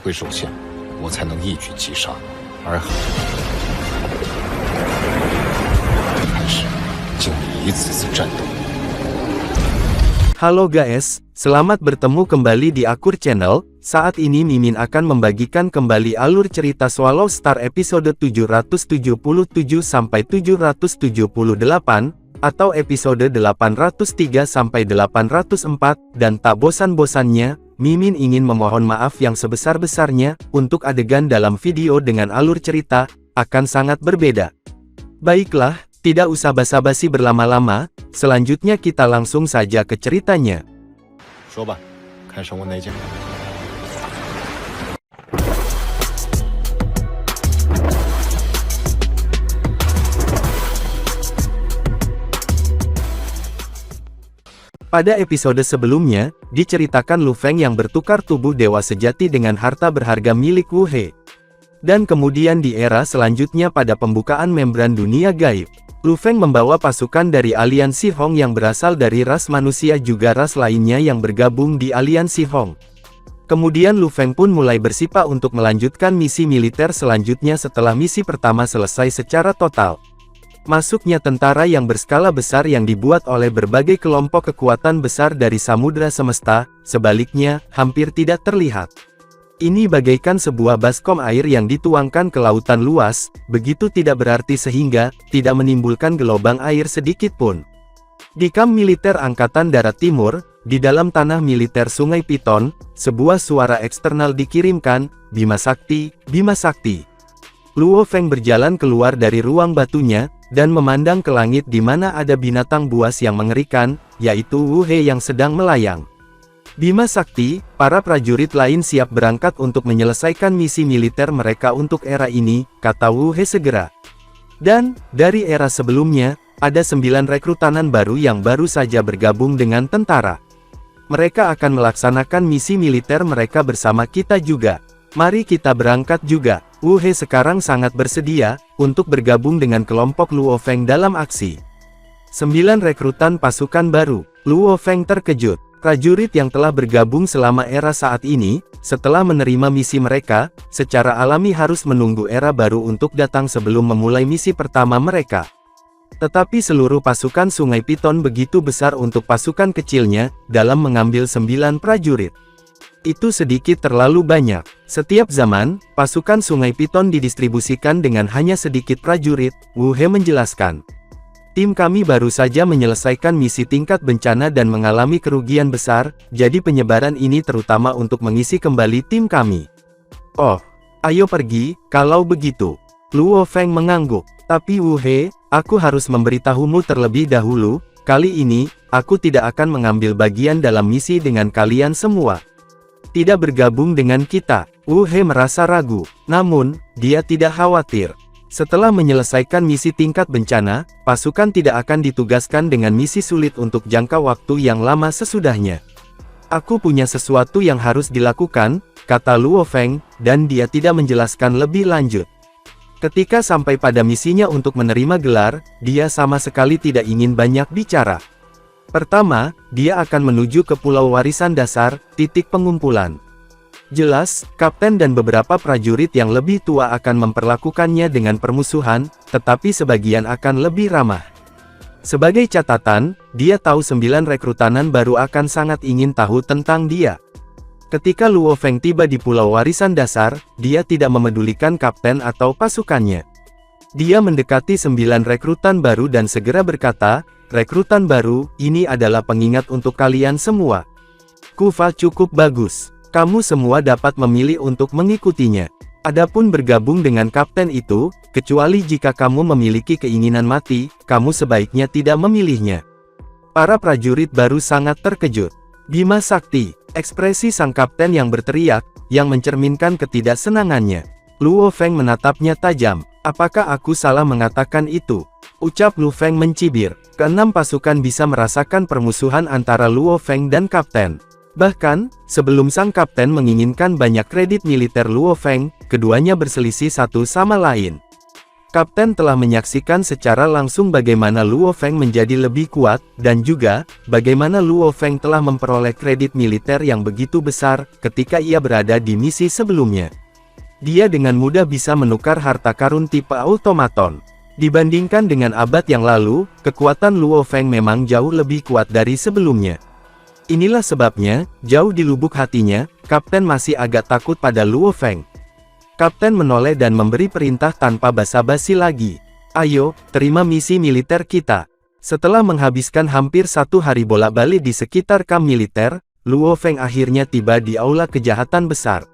会受限，我才能一举击杀。而还是经历一次次战斗。Halo guys, selamat bertemu kembali di Akur Channel. Saat ini Mimin akan membagikan kembali alur cerita Swallow Star episode 777 sampai 778 atau episode 803 sampai 804 dan tak bosan-bosannya Mimin ingin memohon maaf yang sebesar-besarnya untuk adegan dalam video dengan alur cerita akan sangat berbeda. Baiklah, tidak usah basa-basi berlama-lama, selanjutnya kita langsung saja ke ceritanya. 说吧，看生物内镜。 Pada episode sebelumnya, diceritakan Lu Feng yang bertukar tubuh dewa sejati dengan harta berharga milik Wu He. Dan kemudian di era selanjutnya pada pembukaan membran dunia gaib, Lu Feng membawa pasukan dari aliansi Hong yang berasal dari ras manusia juga ras lainnya yang bergabung di aliansi Hong. Kemudian Lu Feng pun mulai bersifat untuk melanjutkan misi militer selanjutnya setelah misi pertama selesai secara total. Masuknya tentara yang berskala besar yang dibuat oleh berbagai kelompok kekuatan besar dari samudra semesta, sebaliknya, hampir tidak terlihat. Ini bagaikan sebuah baskom air yang dituangkan ke lautan luas, begitu tidak berarti sehingga, tidak menimbulkan gelombang air sedikit pun. Di kamp militer Angkatan Darat Timur, di dalam tanah militer Sungai Piton, sebuah suara eksternal dikirimkan, Bima Sakti, Bima Sakti. Luo Feng berjalan keluar dari ruang batunya, dan memandang ke langit di mana ada binatang buas yang mengerikan, yaitu Wu He yang sedang melayang. Bima Sakti, para prajurit lain siap berangkat untuk menyelesaikan misi militer mereka untuk era ini, kata Wu He segera. Dan, dari era sebelumnya, ada 9 rekrutanan baru yang baru saja bergabung dengan tentara. Mereka akan melaksanakan misi militer mereka bersama kita juga. Mari kita berangkat juga. Wu He sekarang sangat bersedia untuk bergabung dengan kelompok Luo Feng dalam aksi. 9 rekrutan pasukan baru. Luo Feng terkejut. Prajurit yang telah bergabung selama era saat ini, setelah menerima misi mereka, secara alami harus menunggu era baru untuk datang sebelum memulai misi pertama mereka. Tetapi seluruh pasukan Sungai Piton begitu besar untuk pasukan kecilnya, dalam mengambil 9 prajurit. Itu sedikit terlalu banyak. Setiap zaman, pasukan Sungai Piton didistribusikan dengan hanya sedikit prajurit, Wu He menjelaskan. Tim kami baru saja menyelesaikan misi tingkat bencana dan mengalami kerugian besar, jadi penyebaran ini terutama untuk mengisi kembali tim kami. Oh, ayo pergi, kalau begitu. Luo Feng mengangguk. Tapi Wu He, aku harus memberitahumu terlebih dahulu, kali ini, aku tidak akan mengambil bagian dalam misi dengan kalian semua. Tidak bergabung dengan kita. Wu He merasa ragu, namun, dia tidak khawatir. Setelah menyelesaikan misi tingkat bencana, pasukan tidak akan ditugaskan dengan misi sulit untuk jangka waktu yang lama sesudahnya. Aku punya sesuatu yang harus dilakukan, kata Luo Feng, dan dia tidak menjelaskan lebih lanjut. Ketika sampai pada misinya untuk menerima gelar, dia sama sekali tidak ingin banyak bicara. Pertama, dia akan menuju ke Pulau Warisan Dasar, titik pengumpulan. Jelas, kapten dan beberapa prajurit yang lebih tua akan memperlakukannya dengan permusuhan, tetapi sebagian akan lebih ramah. Sebagai catatan, dia tahu 9 rekrutanan baru akan sangat ingin tahu tentang dia. Ketika Luo Feng tiba di Pulau Warisan Dasar, dia tidak memedulikan kapten atau pasukannya. Dia mendekati 9 rekrutan baru dan segera berkata, rekrutan baru, ini adalah pengingat untuk kalian semua. Kufa cukup bagus. Kamu semua dapat memilih untuk mengikutinya. Adapun bergabung dengan kapten itu, kecuali jika kamu memiliki keinginan mati, kamu sebaiknya tidak memilihnya. Para prajurit baru sangat terkejut. Bima Sakti, ekspresi sang kapten yang berteriak, yang mencerminkan ketidaksenangannya. Luo Feng menatapnya tajam. Apakah aku salah mengatakan itu? Ucap Lu Feng mencibir. Keenam pasukan bisa merasakan permusuhan antara Luo Feng dan kapten. Bahkan, sebelum sang kapten menginginkan banyak kredit militer Luo Feng, keduanya berselisih satu sama lain. Kapten telah menyaksikan secara langsung bagaimana Luo Feng menjadi lebih kuat, dan juga, bagaimana Luo Feng telah memperoleh kredit militer yang begitu besar, ketika ia berada di misi sebelumnya. Dia dengan mudah bisa menukar harta karun tipe automaton. Dibandingkan dengan abad yang lalu, kekuatan Luo Feng memang jauh lebih kuat dari sebelumnya. Inilah sebabnya, jauh di lubuk hatinya, Kapten masih agak takut pada Luo Feng. Kapten menoleh dan memberi perintah tanpa basa-basi lagi. Ayo, terima misi militer kita. Setelah menghabiskan hampir 1 hari bolak-balik di sekitar kamp militer, Luo Feng akhirnya tiba di aula kejahatan besar.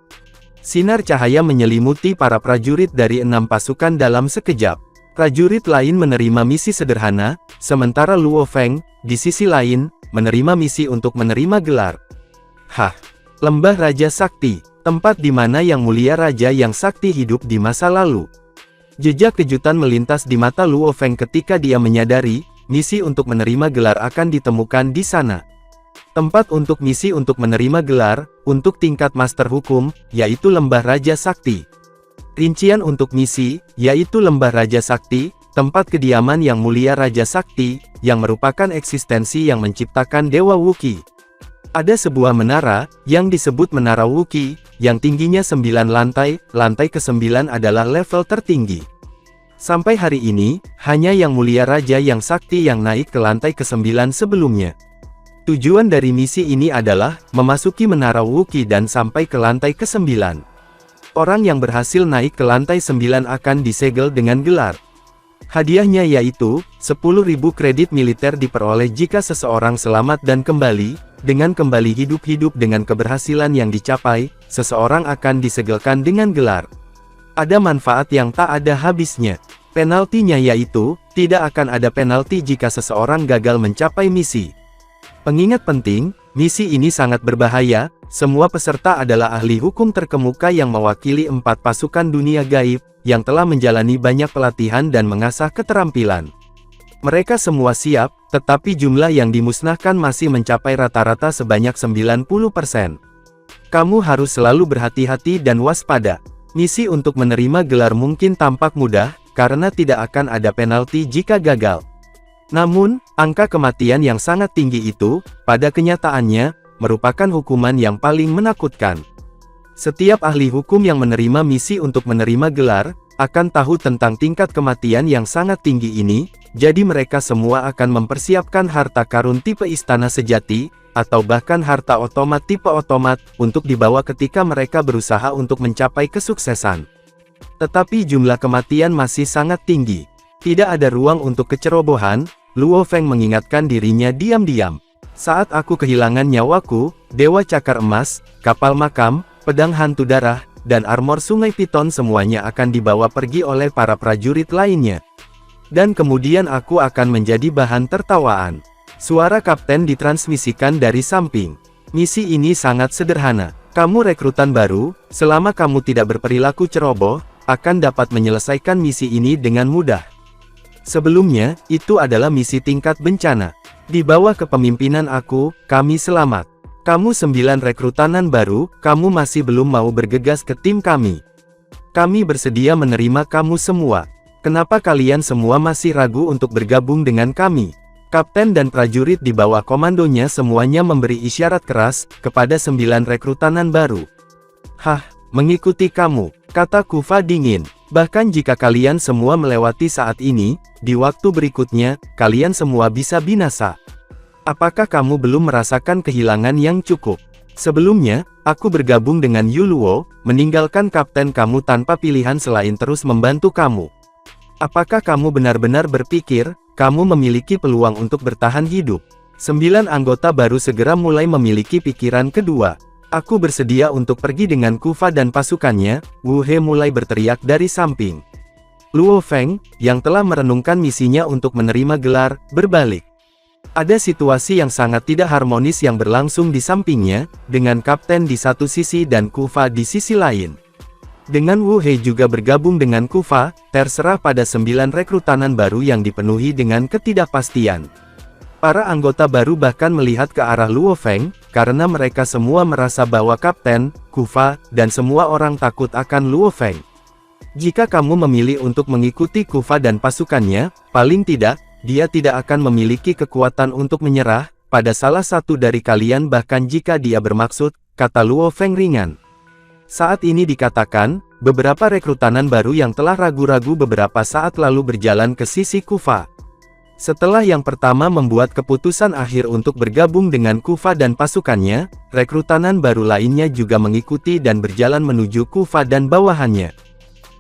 Sinar cahaya menyelimuti para prajurit dari 6 pasukan dalam sekejap. Prajurit lain menerima misi sederhana, sementara Luo Feng, di sisi lain, menerima misi untuk menerima gelar. Lembah Raja Sakti. Tempat di mana Yang Mulia Raja yang sakti hidup di masa lalu. Jejak kejutan melintas di mata Luo Feng ketika dia menyadari, misi untuk menerima gelar akan ditemukan di sana. Tempat untuk misi untuk menerima gelar, untuk tingkat Master Hukum, yaitu Lembah Raja Sakti. Rincian untuk misi, yaitu Lembah Raja Sakti, tempat kediaman Yang Mulia Raja Sakti, yang merupakan eksistensi yang menciptakan Dewa Wuqi. Ada sebuah menara, yang disebut Menara Wuqi, yang tingginya 9 lantai, lantai ke-9 adalah level tertinggi. Sampai hari ini, hanya Yang Mulia Raja yang sakti yang naik ke lantai ke-9 sebelumnya. Tujuan dari misi ini adalah, memasuki Menara Wuqi dan sampai ke lantai ke-9. Orang yang berhasil naik ke lantai 9 akan disegel dengan gelar. Hadiahnya yaitu, 10.000 kredit militer diperoleh jika seseorang selamat dan kembali. Dengan kembali hidup-hidup dengan keberhasilan yang dicapai, seseorang akan disegelkan dengan gelar. Ada manfaat yang tak ada habisnya. Penaltinya yaitu, tidak akan ada penalti jika seseorang gagal mencapai misi. Pengingat penting, misi ini sangat berbahaya, semua peserta adalah ahli hukum terkemuka yang mewakili 4 pasukan dunia gaib, yang telah menjalani banyak pelatihan dan mengasah keterampilan. Mereka semua siap, tetapi jumlah yang dimusnahkan masih mencapai rata-rata sebanyak 90%. Kamu harus selalu berhati-hati dan waspada. Misi untuk menerima gelar mungkin tampak mudah, karena tidak akan ada penalti jika gagal. Namun, angka kematian yang sangat tinggi itu, pada kenyataannya, merupakan hukuman yang paling menakutkan. Setiap ahli hukum yang menerima misi untuk menerima gelar, akan tahu tentang tingkat kematian yang sangat tinggi ini, jadi mereka semua akan mempersiapkan harta karun tipe istana sejati, atau bahkan harta otomat tipe otomat, untuk dibawa ketika mereka berusaha untuk mencapai kesuksesan. Tetapi jumlah kematian masih sangat tinggi. Tidak ada ruang untuk kecerobohan, Luo Feng mengingatkan dirinya diam-diam. Saat aku kehilangan nyawaku, Dewa Cakar Emas, kapal makam, pedang hantu darah, dan armor Sungai Piton semuanya akan dibawa pergi oleh para prajurit lainnya. Dan kemudian aku akan menjadi bahan tertawaan. Suara kapten ditransmisikan dari samping. Misi ini sangat sederhana. Kamu rekrutan baru, selama kamu tidak berperilaku ceroboh, akan dapat menyelesaikan misi ini dengan mudah. Sebelumnya, itu adalah misi tingkat bencana. Di bawah kepemimpinan aku, kami selamat. Kamu 9 rekrutanan baru, kamu masih belum mau bergegas ke tim kami. Kami bersedia menerima kamu semua. Kenapa kalian semua masih ragu untuk bergabung dengan kami? Kapten dan prajurit di bawah komandonya semuanya memberi isyarat keras, kepada 9 rekrutanan baru. Mengikuti kamu, kata Kufa dingin. Bahkan jika kalian semua melewati saat ini, di waktu berikutnya, kalian semua bisa binasa. Apakah kamu belum merasakan kehilangan yang cukup? Sebelumnya, aku bergabung dengan Yu Luo, meninggalkan kapten kamu tanpa pilihan selain terus membantu kamu. Apakah kamu benar-benar berpikir, kamu memiliki peluang untuk bertahan hidup? 9 anggota baru segera mulai memiliki pikiran kedua. Aku bersedia untuk pergi dengan Kufa dan pasukannya, Wu He mulai berteriak dari samping. Luo Feng, yang telah merenungkan misinya untuk menerima gelar, berbalik. Ada situasi yang sangat tidak harmonis yang berlangsung di sampingnya, dengan kapten di satu sisi dan Kufa di sisi lain. Dengan Wu He juga bergabung dengan Kufa, terserah pada 9 rekrutanan baru yang dipenuhi dengan ketidakpastian. Para anggota baru bahkan melihat ke arah Luo Feng, karena mereka semua merasa bahwa kapten, Kufa, dan semua orang takut akan Luo Feng. Jika kamu memilih untuk mengikuti Kufa dan pasukannya, paling tidak, dia tidak akan memiliki kekuatan untuk menyerah pada salah satu dari kalian bahkan jika dia bermaksud, kata Luo Feng ringan. Saat ini dikatakan, beberapa rekrutanan baru yang telah ragu-ragu beberapa saat lalu berjalan ke sisi Kufa. Setelah yang pertama membuat keputusan akhir untuk bergabung dengan Kufa dan pasukannya, rekrutanan baru lainnya juga mengikuti dan berjalan menuju Kufa dan bawahannya.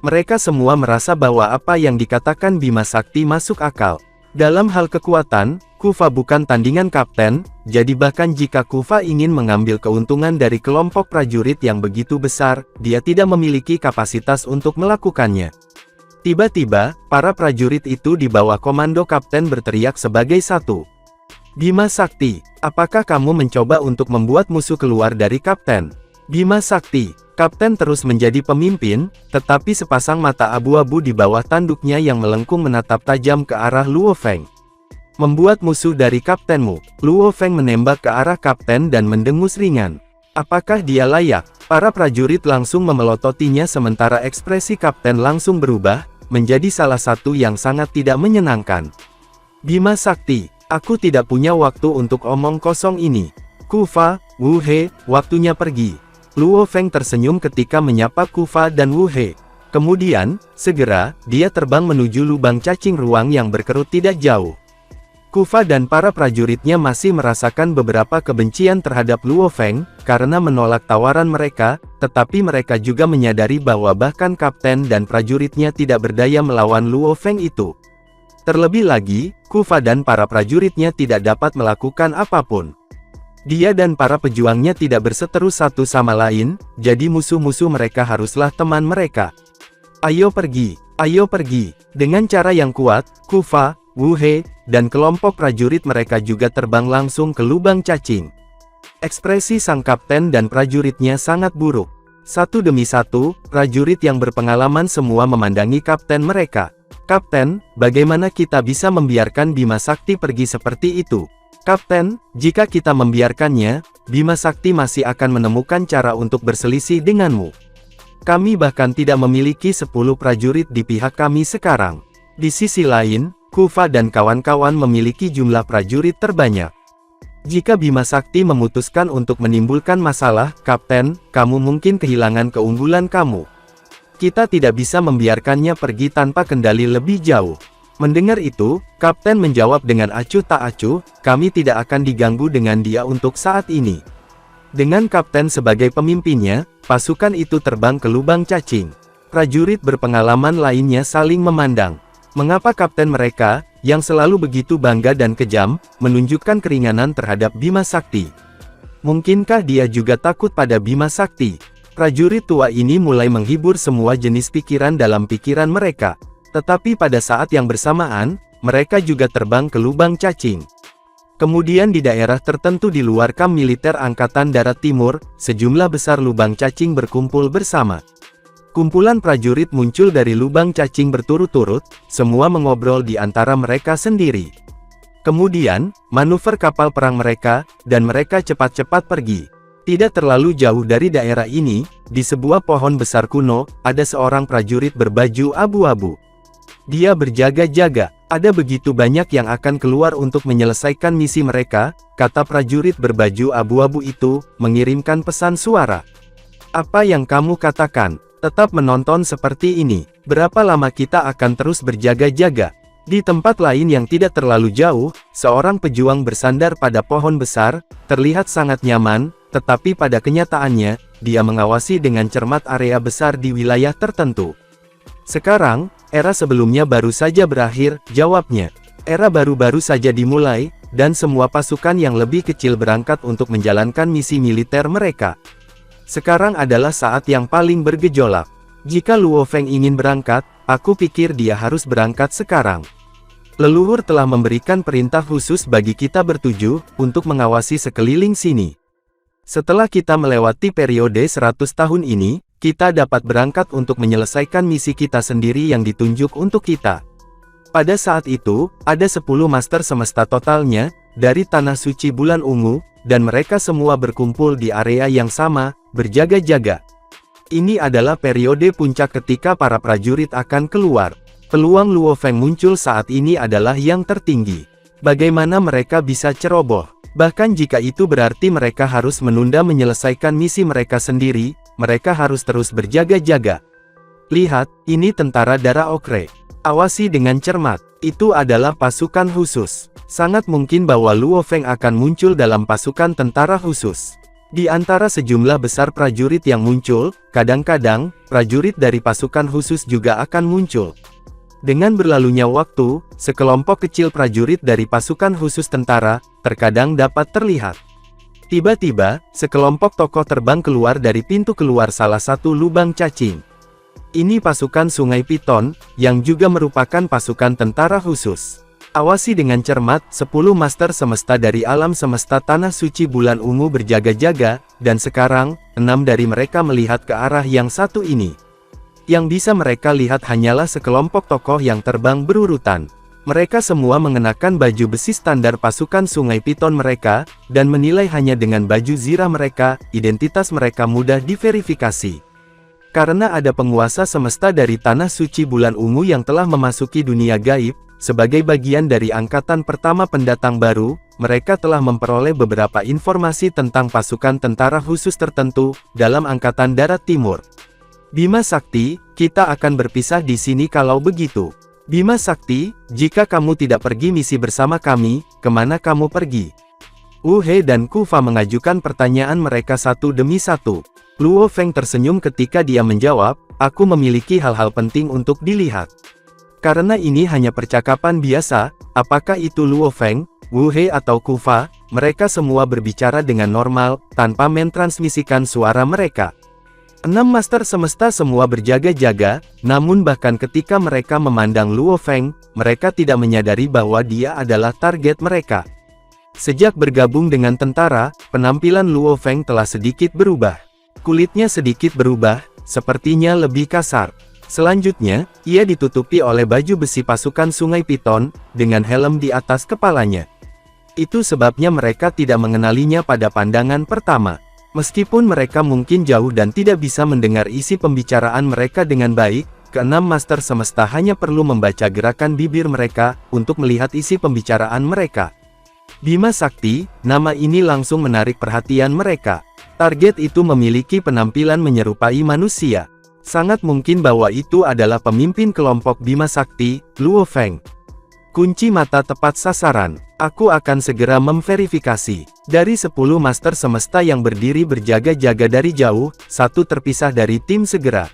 Mereka semua merasa bahwa apa yang dikatakan Bima Sakti masuk akal. Dalam hal kekuatan, Kufa bukan tandingan kapten, jadi bahkan jika Kufa ingin mengambil keuntungan dari kelompok prajurit yang begitu besar, dia tidak memiliki kapasitas untuk melakukannya. Tiba-tiba, para prajurit itu di bawah komando kapten berteriak sebagai satu. Bima Sakti, apakah kamu mencoba untuk membuat musuh keluar dari kapten? Bima Sakti, kapten terus menjadi pemimpin, tetapi sepasang mata abu-abu di bawah tanduknya yang melengkung menatap tajam ke arah Luo Feng. Membuat musuh dari kaptenmu, Luo Feng menembak ke arah kapten dan mendengus ringan. Apakah dia layak? Para prajurit langsung memelototinya sementara ekspresi kapten langsung berubah, menjadi salah satu yang sangat tidak menyenangkan. Bima Sakti, aku tidak punya waktu untuk omong kosong ini. Kufa, Wu He, waktunya pergi. Luo Feng tersenyum ketika menyapa Kufa dan Wu He. Kemudian, segera, dia terbang menuju lubang cacing ruang yang berkerut tidak jauh. Kufa dan para prajuritnya masih merasakan beberapa kebencian terhadap Luo Feng, karena menolak tawaran mereka, tetapi mereka juga menyadari bahwa bahkan kapten dan prajuritnya tidak berdaya melawan Luo Feng itu. Terlebih lagi, Kufa dan para prajuritnya tidak dapat melakukan apapun. Dia dan para pejuangnya tidak berseteru satu sama lain, jadi musuh-musuh mereka haruslah teman mereka. Ayo pergi, ayo pergi. Dengan cara yang kuat, Kufa, Wu He, dan kelompok prajurit mereka juga terbang langsung ke lubang cacing. Ekspresi sang kapten dan prajuritnya sangat buruk. Satu demi satu, prajurit yang berpengalaman semua memandangi kapten mereka. Kapten, bagaimana kita bisa membiarkan Bima Sakti pergi seperti itu? Kapten, jika kita membiarkannya, Bima Sakti masih akan menemukan cara untuk berselisih denganmu. Kami bahkan tidak memiliki 10 prajurit di pihak kami sekarang. Di sisi lain, Kufa dan kawan-kawan memiliki jumlah prajurit terbanyak. Jika Bima Sakti memutuskan untuk menimbulkan masalah, Kapten, kamu mungkin kehilangan keunggulan kamu. Kita tidak bisa membiarkannya pergi tanpa kendali lebih jauh. Mendengar itu, Kapten menjawab dengan acuh tak acuh, kami tidak akan diganggu dengan dia untuk saat ini. Dengan Kapten sebagai pemimpinnya, pasukan itu terbang ke lubang cacing. Prajurit berpengalaman lainnya saling memandang. Mengapa Kapten mereka, yang selalu begitu bangga dan kejam, menunjukkan keringanan terhadap Bima Sakti? Mungkinkah dia juga takut pada Bima Sakti? Prajurit tua ini mulai menghibur semua jenis pikiran dalam pikiran mereka. Tetapi pada saat yang bersamaan, mereka juga terbang ke lubang cacing. Kemudian di daerah tertentu di luar kamp militer Angkatan Darat Timur, sejumlah besar lubang cacing berkumpul bersama. Kumpulan prajurit muncul dari lubang cacing berturut-turut, semua mengobrol di antara mereka sendiri. Kemudian, manuver kapal perang mereka, dan mereka cepat-cepat pergi. Tidak terlalu jauh dari daerah ini, di sebuah pohon besar kuno, ada seorang prajurit berbaju abu-abu. Dia berjaga-jaga, ada begitu banyak yang akan keluar untuk menyelesaikan misi mereka, kata prajurit berbaju abu-abu itu, mengirimkan pesan suara. Apa yang kamu katakan? Tetap menonton seperti ini. Berapa lama kita akan terus berjaga-jaga? Di tempat lain yang tidak terlalu jauh, seorang pejuang bersandar pada pohon besar, terlihat sangat nyaman, tetapi pada kenyataannya, dia mengawasi dengan cermat area besar di wilayah tertentu. Sekarang, era sebelumnya baru saja berakhir, jawabnya. Era baru-baru saja dimulai, dan semua pasukan yang lebih kecil berangkat untuk menjalankan misi militer mereka. Sekarang adalah saat yang paling bergejolak. Jika Luo Feng ingin berangkat, aku pikir dia harus berangkat sekarang. Leluhur telah memberikan perintah khusus bagi kita bertujuh, untuk mengawasi sekeliling sini. Setelah kita melewati periode 100 tahun ini, kita dapat berangkat untuk menyelesaikan misi kita sendiri yang ditunjuk untuk kita. Pada saat itu, ada 10 master semesta totalnya, dari Tanah Suci Bulan Ungu, dan mereka semua berkumpul di area yang sama, berjaga-jaga. Ini adalah periode puncak ketika para prajurit akan keluar. Peluang Luo Feng muncul saat ini adalah yang tertinggi. Bagaimana mereka bisa ceroboh? Bahkan jika itu berarti mereka harus menunda menyelesaikan misi mereka sendiri, mereka harus terus berjaga-jaga. Lihat, ini tentara darah Okre. Awasi dengan cermat, itu adalah pasukan khusus. Sangat mungkin bahwa Luo Feng akan muncul dalam pasukan tentara khusus. Di antara sejumlah besar prajurit yang muncul, kadang-kadang, prajurit dari pasukan khusus juga akan muncul. Dengan berlalunya waktu, sekelompok kecil prajurit dari pasukan khusus tentara, terkadang dapat terlihat. Tiba-tiba, sekelompok tokoh terbang keluar dari pintu keluar salah satu lubang cacing. Ini pasukan Sungai Piton, yang juga merupakan pasukan tentara khusus. Awasi dengan cermat, 10 master semesta dari alam semesta tanah suci bulan ungu berjaga-jaga, dan sekarang, 6 dari mereka melihat ke arah yang satu ini. Yang bisa mereka lihat hanyalah sekelompok tokoh yang terbang berurutan. Mereka semua mengenakan baju besi standar pasukan Sungai Piton mereka, dan menilai hanya dengan baju zirah mereka, identitas mereka mudah diverifikasi. Karena ada penguasa semesta dari Tanah Suci Bulan Ungu yang telah memasuki dunia gaib, sebagai bagian dari angkatan pertama pendatang baru, mereka telah memperoleh beberapa informasi tentang pasukan tentara khusus tertentu, dalam Angkatan Darat Timur. Bima Sakti, kita akan berpisah di sini kalau begitu. Bima Sakti, jika kamu tidak pergi misi bersama kami, kemana kamu pergi? Wu He dan Ku Fa mengajukan pertanyaan mereka satu demi satu. Luo Feng tersenyum ketika dia menjawab, aku memiliki hal-hal penting untuk dilihat. Karena ini hanya percakapan biasa, apakah itu Luo Feng, Wu He atau Ku Fa, mereka semua berbicara dengan normal, tanpa mentransmisikan suara mereka. 6 master semesta semua berjaga-jaga, namun bahkan ketika mereka memandang Luo Feng, mereka tidak menyadari bahwa dia adalah target mereka. Sejak bergabung dengan tentara, penampilan Luo Feng telah sedikit berubah. Kulitnya sedikit berubah, sepertinya lebih kasar. Selanjutnya, ia ditutupi oleh baju besi pasukan Sungai Piton, dengan helm di atas kepalanya. Itu sebabnya mereka tidak mengenalinya pada pandangan pertama. Meskipun mereka mungkin jauh dan tidak bisa mendengar isi pembicaraan mereka dengan baik, ke-6 master semesta hanya perlu membaca gerakan bibir mereka, untuk melihat isi pembicaraan mereka. Bima Sakti, nama ini langsung menarik perhatian mereka. Target itu memiliki penampilan menyerupai manusia. Sangat mungkin bahwa itu adalah pemimpin kelompok Bima Sakti, Luo Feng. Kunci mata tepat sasaran. Aku akan segera memverifikasi. Dari 10 master semesta yang berdiri berjaga-jaga dari jauh, satu terpisah dari tim segera.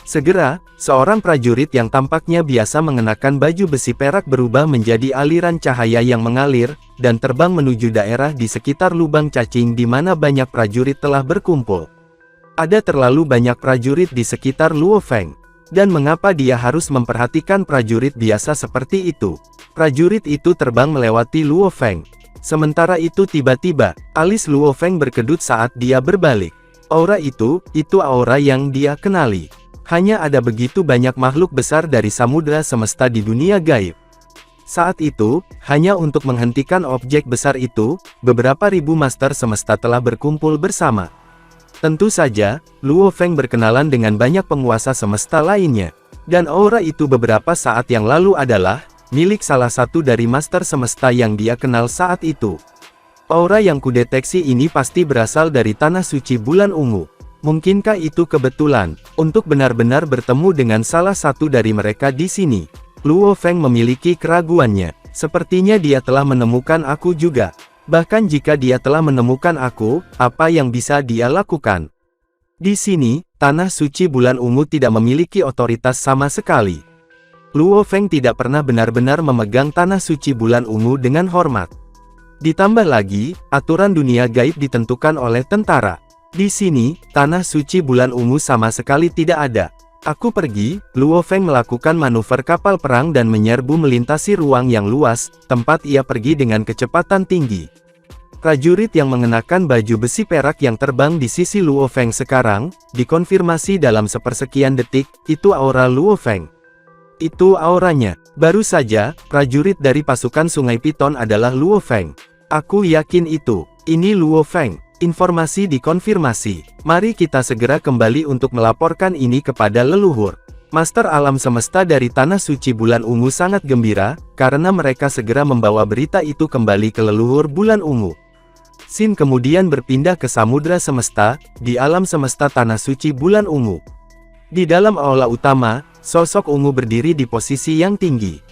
Segera, seorang prajurit yang tampaknya biasa mengenakan baju besi perak berubah menjadi aliran cahaya yang mengalir, dan terbang menuju daerah di sekitar lubang cacing di mana banyak prajurit telah berkumpul. Ada terlalu banyak prajurit di sekitar Luo Feng. Dan mengapa dia harus memperhatikan prajurit biasa seperti itu? Prajurit itu terbang melewati Luo Feng. Sementara itu tiba-tiba, alis Luo Feng berkedut saat dia berbalik. Aura itu aura yang dia kenali. Hanya ada begitu banyak makhluk besar dari samudera semesta di dunia gaib. Saat itu, hanya untuk menghentikan objek besar itu, beberapa ribu master semesta telah berkumpul bersama. Tentu saja, Luo Feng berkenalan dengan banyak penguasa semesta lainnya. Dan aura itu beberapa saat yang lalu adalah milik salah satu dari master semesta yang dia kenal saat itu. Aura yang kudeteksi ini pasti berasal dari Tanah Suci Bulan Ungu. Mungkinkah itu kebetulan, untuk benar-benar bertemu dengan salah satu dari mereka di sini? Luo Feng memiliki keraguannya. Sepertinya dia telah menemukan aku juga. Bahkan jika dia telah menemukan aku, apa yang bisa dia lakukan? Di sini, Tanah Suci Bulan Ungu tidak memiliki otoritas sama sekali. Luo Feng tidak pernah benar-benar memegang Tanah Suci Bulan Ungu dengan hormat. Ditambah lagi, aturan dunia gaib ditentukan oleh tentara. Di sini, Tanah Suci Bulan Ungu sama sekali tidak ada. Aku pergi, Luo Feng melakukan manuver kapal perang dan menyerbu melintasi ruang yang luas, tempat ia pergi dengan kecepatan tinggi. Prajurit yang mengenakan baju besi perak yang terbang di sisi Luo Feng sekarang, dikonfirmasi dalam sepersekian detik, itu aura Luo Feng. Itu auranya. Baru saja, prajurit dari pasukan Sungai Piton adalah Luo Feng. Aku yakin itu. Ini Luo Feng. Informasi dikonfirmasi. Mari kita segera kembali untuk melaporkan ini kepada leluhur. Master alam semesta dari Tanah Suci Bulan Ungu sangat gembira, karena mereka segera membawa berita itu kembali ke leluhur Bulan Ungu. Sin kemudian berpindah ke Samudra Semesta, di alam semesta Tanah Suci Bulan Ungu. Di dalam aula utama, sosok ungu berdiri di posisi yang tinggi.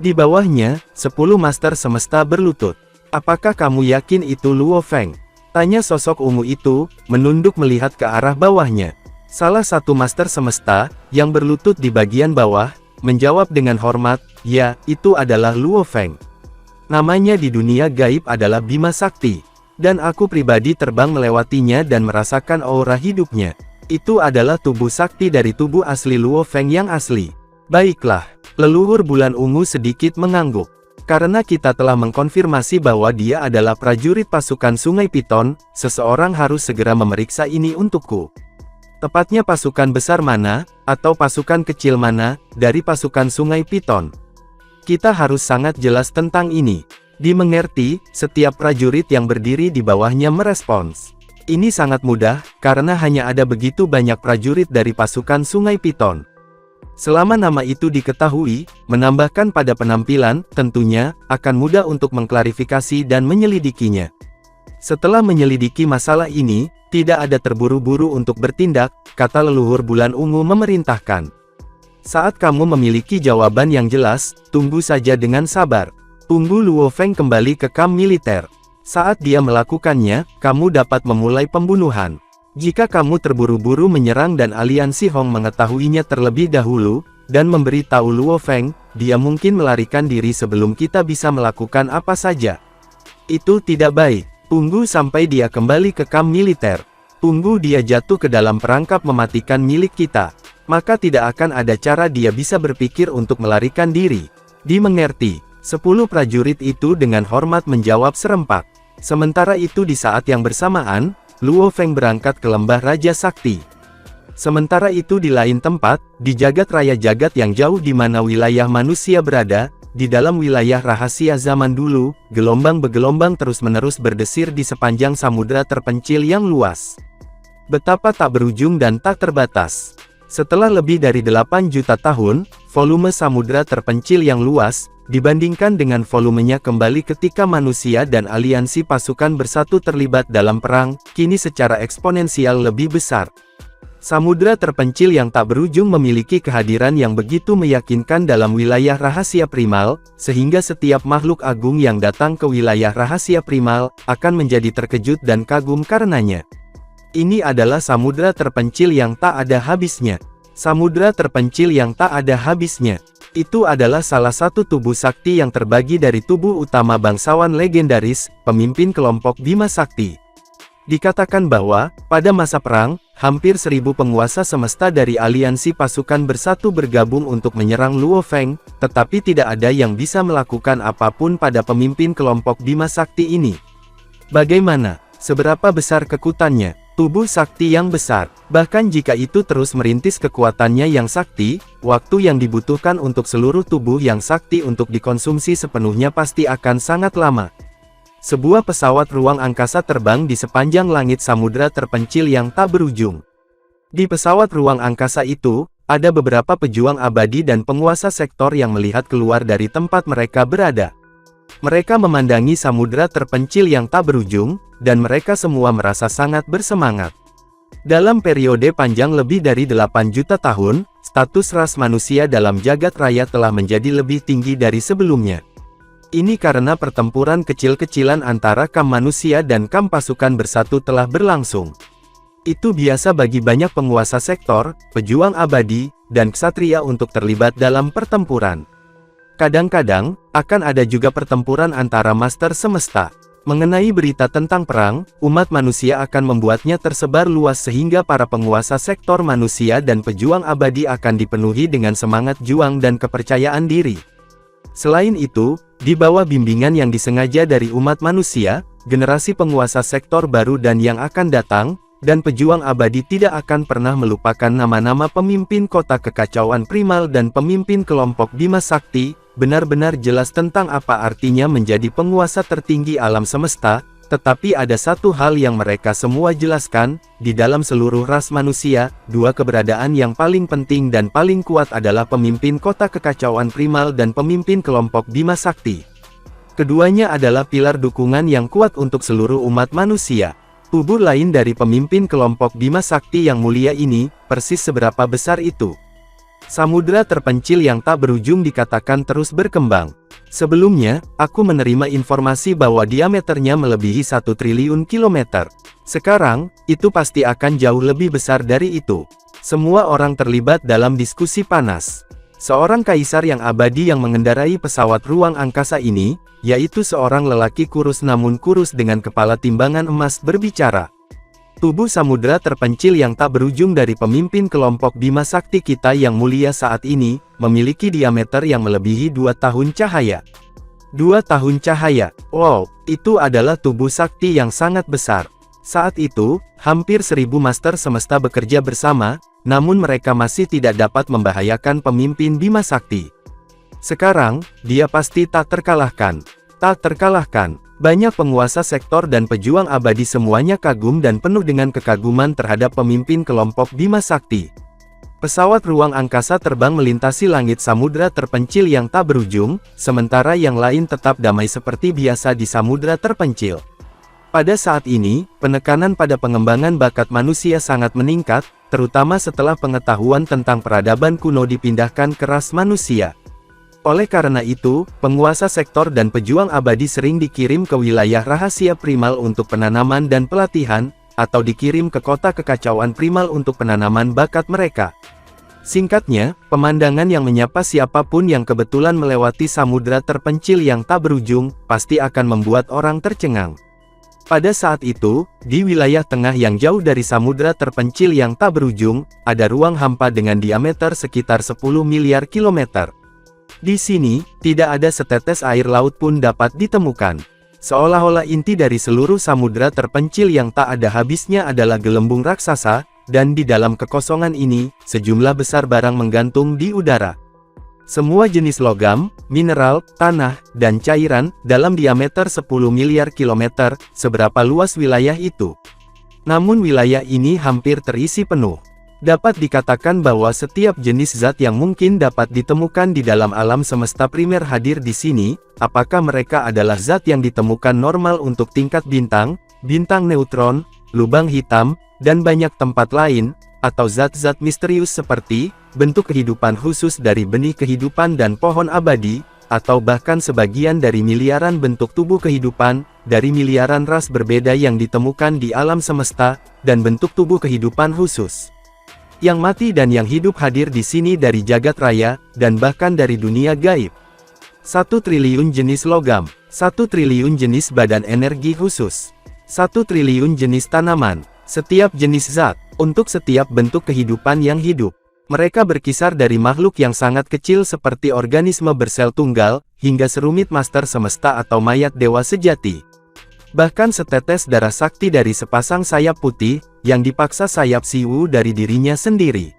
Di bawahnya, 10 master semesta berlutut. Apakah kamu yakin itu Luo Feng? Tanya sosok ungu itu, menunduk melihat ke arah bawahnya. Salah satu master semesta, yang berlutut di bagian bawah, menjawab dengan hormat, ya, itu adalah Luo Feng. Namanya di dunia gaib adalah Bima Sakti. Dan aku pribadi terbang melewatinya dan merasakan aura hidupnya. Itu adalah tubuh sakti dari tubuh asli Luo Feng yang asli. Baiklah, leluhur Bulan Ungu sedikit mengangguk. Karena kita telah mengkonfirmasi bahwa dia adalah prajurit pasukan Sungai Piton, seseorang harus segera memeriksa ini untukku. Tepatnya pasukan besar mana, atau pasukan kecil mana, dari pasukan Sungai Piton. Kita harus sangat jelas tentang ini. Dimengerti, setiap prajurit yang berdiri di bawahnya merespons. Ini sangat mudah, karena hanya ada begitu banyak prajurit dari pasukan Sungai Piton. Selama nama itu diketahui, menambahkan pada penampilan, tentunya, akan mudah untuk mengklarifikasi dan menyelidikinya. Setelah menyelidiki masalah ini, tidak ada terburu-buru untuk bertindak, kata leluhur Bulan Ungu memerintahkan. Saat kamu memiliki jawaban yang jelas, tunggu saja dengan sabar. Tunggu Luo Feng kembali ke kamp militer. Saat dia melakukannya, kamu dapat memulai pembunuhan. Jika kamu terburu-buru menyerang dan aliansi Hong mengetahuinya terlebih dahulu, dan memberitahu Luo Feng, dia mungkin melarikan diri sebelum kita bisa melakukan apa saja. Itu tidak baik. Tunggu sampai dia kembali ke kamp militer. Tunggu dia jatuh ke dalam perangkap mematikan milik kita. Maka tidak akan ada cara dia bisa berpikir untuk melarikan diri. Dimengerti. 10 prajurit itu dengan hormat menjawab serempak. Sementara itu di saat yang bersamaan, Luo Feng berangkat ke lembah Raja Sakti. Sementara itu di lain tempat, di jagat raya jagat yang jauh di mana wilayah manusia berada, di dalam wilayah rahasia zaman dulu, gelombang bergelombang terus-menerus berdesir di sepanjang samudra terpencil yang luas. Betapa tak berujung dan tak terbatas. Setelah lebih dari 8 juta tahun, volume samudra terpencil yang luas, dibandingkan dengan volumenya kembali ketika manusia dan aliansi pasukan bersatu terlibat dalam perang, kini secara eksponensial lebih besar. Samudra terpencil yang tak berujung memiliki kehadiran yang begitu meyakinkan dalam wilayah rahasia primal, sehingga setiap makhluk agung yang datang ke wilayah rahasia primal, akan menjadi terkejut dan kagum karenanya. Ini adalah samudra terpencil yang tak ada habisnya. Samudra terpencil yang tak ada habisnya. Itu adalah salah satu tubuh sakti yang terbagi dari tubuh utama bangsawan legendaris, pemimpin kelompok Bima Sakti. Dikatakan bahwa, pada masa perang, hampir 1000 penguasa semesta dari aliansi pasukan bersatu bergabung untuk menyerang Luo Feng, tetapi tidak ada yang bisa melakukan apapun pada pemimpin kelompok Bima Sakti ini. Bagaimana? Seberapa besar kekuatannya? Tubuh sakti yang besar. Bahkan jika itu terus merintis kekuatannya yang sakti, waktu yang dibutuhkan untuk seluruh tubuh yang sakti untuk dikonsumsi sepenuhnya pasti akan sangat lama. Sebuah pesawat ruang angkasa terbang di sepanjang langit samudra terpencil yang tak berujung. Di pesawat ruang angkasa itu, ada beberapa pejuang abadi dan penguasa sektor yang melihat keluar dari tempat mereka berada. Mereka memandangi samudra terpencil yang tak berujung, dan mereka semua merasa sangat bersemangat. Dalam periode panjang lebih dari 8 juta tahun, status ras manusia dalam jagat raya telah menjadi lebih tinggi dari sebelumnya. Ini karena pertempuran kecil-kecilan antara kam manusia dan kam pasukan bersatu telah berlangsung. Itu biasa bagi banyak penguasa sektor, pejuang abadi, dan ksatria untuk terlibat dalam pertempuran. Kadang-kadang, akan ada juga pertempuran antara master semesta. Mengenai berita tentang perang, umat manusia akan membuatnya tersebar luas sehingga para penguasa sektor manusia dan pejuang abadi akan dipenuhi dengan semangat juang dan kepercayaan diri. Selain itu, di bawah bimbingan yang disengaja dari umat manusia, generasi penguasa sektor baru dan yang akan datang, dan pejuang abadi tidak akan pernah melupakan nama-nama pemimpin kota kekacauan primal dan pemimpin kelompok Bima Sakti, benar-benar jelas tentang apa artinya menjadi penguasa tertinggi alam semesta, Tetapi ada satu hal yang mereka semua jelaskan, di dalam seluruh ras manusia, dua keberadaan yang paling penting dan paling kuat adalah pemimpin kota kekacauan primal dan pemimpin kelompok Bima Sakti. Keduanya adalah pilar dukungan yang kuat untuk seluruh umat manusia. Tubuh lain dari pemimpin kelompok Bima Sakti yang mulia ini, persis seberapa besar itu. Samudra terpencil yang tak berujung dikatakan terus berkembang. Sebelumnya, aku menerima informasi bahwa diameternya melebihi 1 triliun kilometer. Sekarang, itu pasti akan jauh lebih besar dari itu. Semua orang terlibat dalam diskusi panas. Seorang kaisar yang abadi yang mengendarai pesawat ruang angkasa ini, yaitu seorang lelaki kurus namun kurus dengan kepala timbangan emas berbicara. Tubuh samudra terpencil yang tak berujung dari pemimpin kelompok Bima Sakti kita yang mulia saat ini, memiliki diameter yang melebihi 2 tahun cahaya. 2 tahun cahaya, wow, itu adalah tubuh sakti yang sangat besar. Saat itu, hampir 1000 master semesta bekerja bersama, namun mereka masih tidak dapat membahayakan pemimpin Bima Sakti. Sekarang, dia pasti tak terkalahkan. Tak terkalahkan. Banyak penguasa sektor dan pejuang abadi semuanya kagum dan penuh dengan kekaguman terhadap pemimpin kelompok Bima Sakti. Pesawat ruang angkasa terbang melintasi langit samudra terpencil yang tak berujung, sementara yang lain tetap damai seperti biasa di samudra terpencil. Pada saat ini, penekanan pada pengembangan bakat manusia sangat meningkat, terutama setelah pengetahuan tentang peradaban kuno dipindahkan ke ras manusia. Oleh karena itu, penguasa sektor dan pejuang abadi sering dikirim ke wilayah rahasia primal untuk penanaman dan pelatihan, atau dikirim ke kota kekacauan primal untuk penanaman bakat mereka. Singkatnya, pemandangan yang menyapa siapapun yang kebetulan melewati samudra terpencil yang tak berujung, pasti akan membuat orang tercengang. Pada saat itu, di wilayah tengah yang jauh dari samudra terpencil yang tak berujung, ada ruang hampa dengan diameter sekitar 10 miliar kilometer. Di sini, tidak ada setetes air laut pun dapat ditemukan. Seolah-olah inti dari seluruh samudra terpencil yang tak ada habisnya adalah gelembung raksasa, dan di dalam kekosongan ini, sejumlah besar barang menggantung di udara. Semua jenis logam, mineral, tanah, dan cairan, dalam diameter 10 miliar kilometer, seberapa luas wilayah itu. Namun wilayah ini hampir terisi penuh. Dapat dikatakan bahwa setiap jenis zat yang mungkin dapat ditemukan di dalam alam semesta primer hadir di sini, apakah mereka adalah zat yang ditemukan normal untuk tingkat bintang, bintang neutron, lubang hitam, dan banyak tempat lain, atau zat-zat misterius seperti bentuk kehidupan khusus dari benih kehidupan dan pohon abadi, atau bahkan sebagian dari miliaran bentuk tubuh kehidupan, dari miliaran ras berbeda yang ditemukan di alam semesta, dan bentuk tubuh kehidupan khusus. Yang mati dan yang hidup hadir di sini dari jagat raya, dan bahkan dari dunia gaib. 1 triliun jenis logam, 1 triliun jenis badan energi khusus, 1 triliun jenis tanaman, setiap jenis zat, untuk setiap bentuk kehidupan yang hidup. Mereka berkisar dari makhluk yang sangat kecil seperti organisme bersel tunggal, hingga serumit master semesta atau mayat dewa sejati. Bahkan setetes darah sakti dari sepasang sayap putih, yang dipaksa sayap Siwu dari dirinya sendiri.